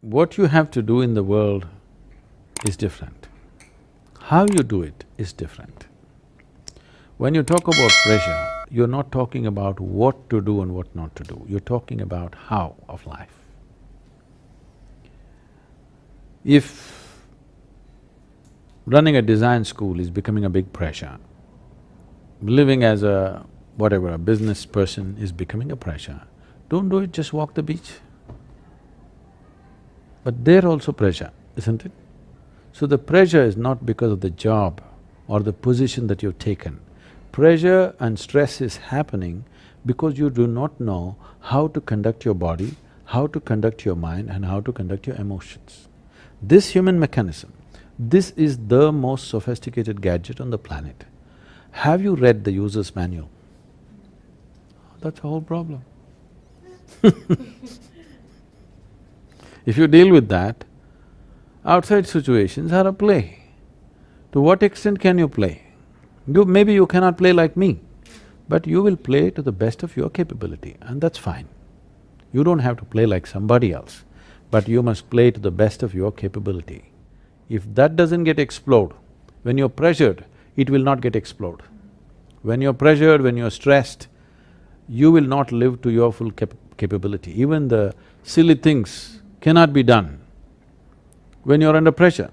what you have to do in the world is different. How you do it is different. When you talk about pressure, you're not talking about what to do and what not to do, you're talking about how of life. If running a design school is becoming a big pressure, living as a whatever, a business person is becoming a pressure, don't do it, just walk the beach. But there also pressure, isn't it? So the pressure is not because of the job or the position that you've taken. Pressure and stress is happening because you do not know how to conduct your body, how to conduct your mind and how to conduct your emotions. This human mechanism, this is the most sophisticated gadget on the planet. Have you read the user's manual? That's the whole problem. If you deal with that, outside situations are a play. To what extent can you play? Maybe you cannot play like me, but you will play to the best of your capability and that's fine. You don't have to play like somebody else, but you must play to the best of your capability. If that doesn't get explored, when you're pressured, it will not get explored. When you're pressured, when you're stressed, you will not live to your full capability. Even the silly things cannot be done when you're under pressure.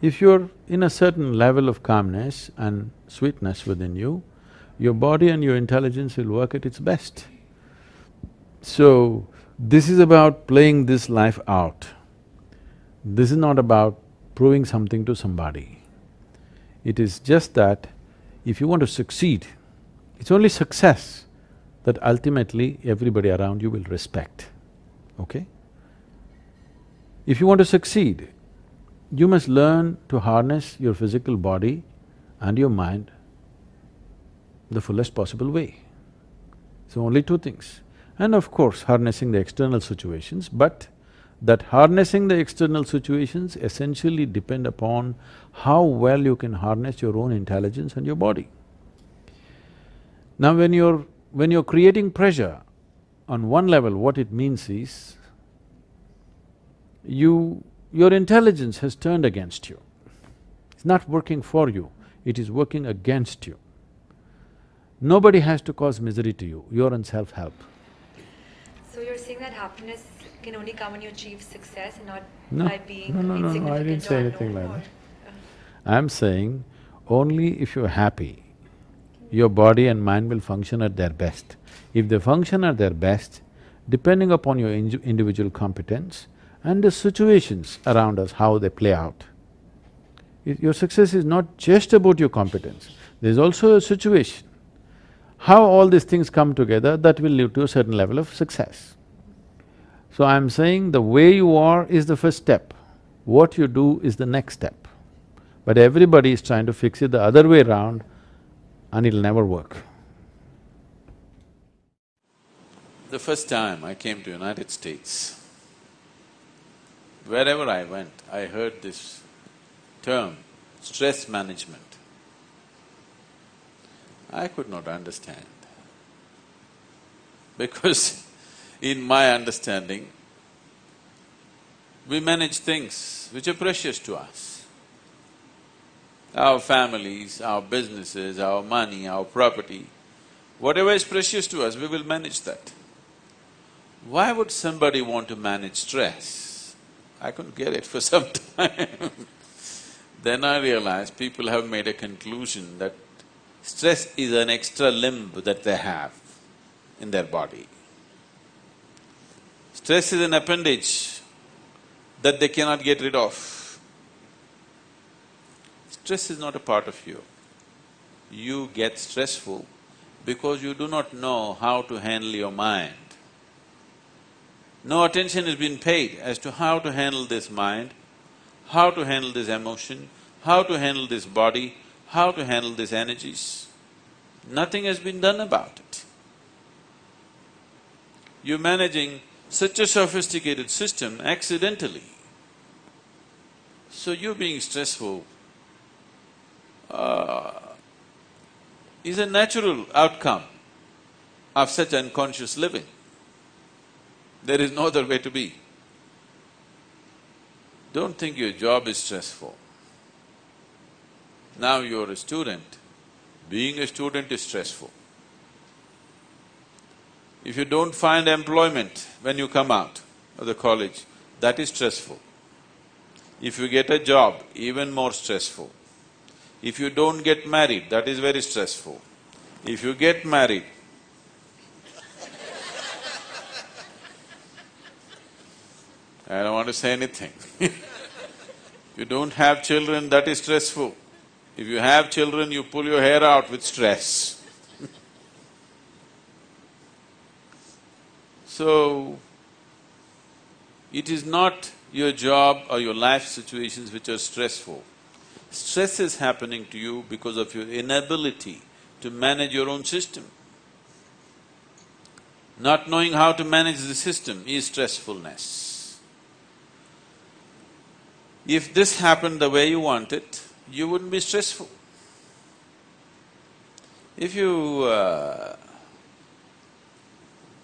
If you're in a certain level of calmness and sweetness within you, your body and your intelligence will work at its best. So, this is about playing this life out. This is not about proving something to somebody. It is just that if you want to succeed, it's only success that ultimately everybody around you will respect, okay? If you want to succeed, you must learn to harness your physical body and your mind the fullest possible way. So only two things. And of course, harnessing the external situations, but that harnessing the external situations essentially depend upon how well you can harness your own intelligence and your body. Now when you're creating pressure, on one level what it means is, your intelligence has turned against you. It's not working for you, it is working against you. Nobody has to cause misery to you, you're in self-help. So you're saying that happiness can only come when you achieve success and not No, by being no, insignificant I didn't say or anything unknown, like that. I'm saying only if you're happy, your body and mind will function at their best. If they function at their best, depending upon your individual competence and the situations around us, how they play out. Your success is not just about your competence, there's also a situation. How all these things come together, that will lead to a certain level of success. So I'm saying the way you are is the first step, what you do is the next step. But everybody is trying to fix it the other way around and it'll never work. The first time I came to United States, wherever I went, I heard this term, stress management. I could not understand because in my understanding, we manage things which are precious to us. Our families, our businesses, our money, our property, whatever is precious to us, we will manage that. Why would somebody want to manage stress? I couldn't get it for some time. Then I realized people have made a conclusion that stress is an extra limb that they have in their body. Stress is an appendage that they cannot get rid of. Stress is not a part of you. You get stressful because you do not know how to handle your mind. No attention has been paid as to how to handle this mind, how to handle this emotion, how to handle this body, how to handle these energies. Nothing has been done about it. You're managing such a sophisticated system accidentally. So you being stressful is a natural outcome of such unconscious living. There is no other way to be. Don't think your job is stressful. Now you're a student. Being a student is stressful. If you don't find employment when you come out of the college, that is stressful. If you get a job, even more stressful. If you don't get married, that is very stressful. If you get married, I don't want to say anything. If you don't have children, that is stressful. If you have children, you pull your hair out with stress. So, it is not your job or your life situations which are stressful. Stress is happening to you because of your inability to manage your own system. Not knowing how to manage the system is stressfulness. If this happened the way you want it, you wouldn't be stressful. If you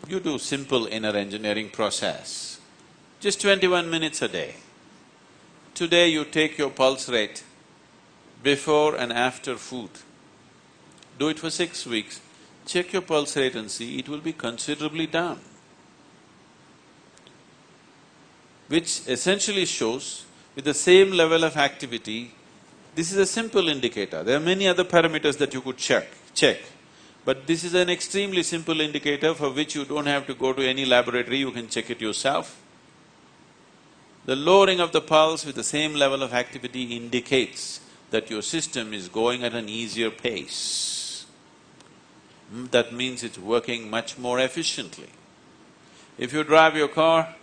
do simple inner engineering process, just 21 minutes a day. Today you take your pulse rate before and after food. Do it for 6 weeks, check your pulse rate and see, it will be considerably down. Which essentially shows, with the same level of activity, this is a simple indicator. There are many other parameters that you could check. But this is an extremely simple indicator for which you don't have to go to any laboratory, you can check it yourself. The lowering of the pulse with the same level of activity indicates that your system is going at an easier pace. That means it's working much more efficiently. If you drive your car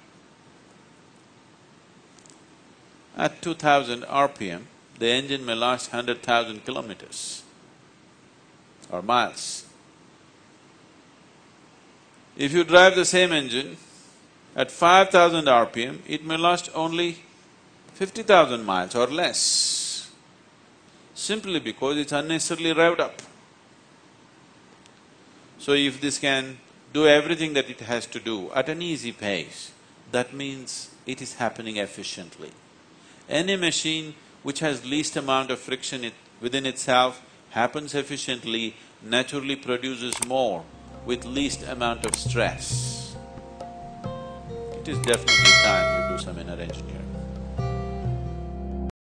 at 2000 RPM, the engine may last 100,000 kilometers or miles. If you drive the same engine at 5,000 RPM, it may last only 50,000 miles or less, simply because it's unnecessarily revved up. So if this can do everything that it has to do at an easy pace, that means it is happening efficiently. Any machine which has least amount of friction within itself happens efficiently, naturally produces more with least amount of stress. It is definitely time you do some inner engineering.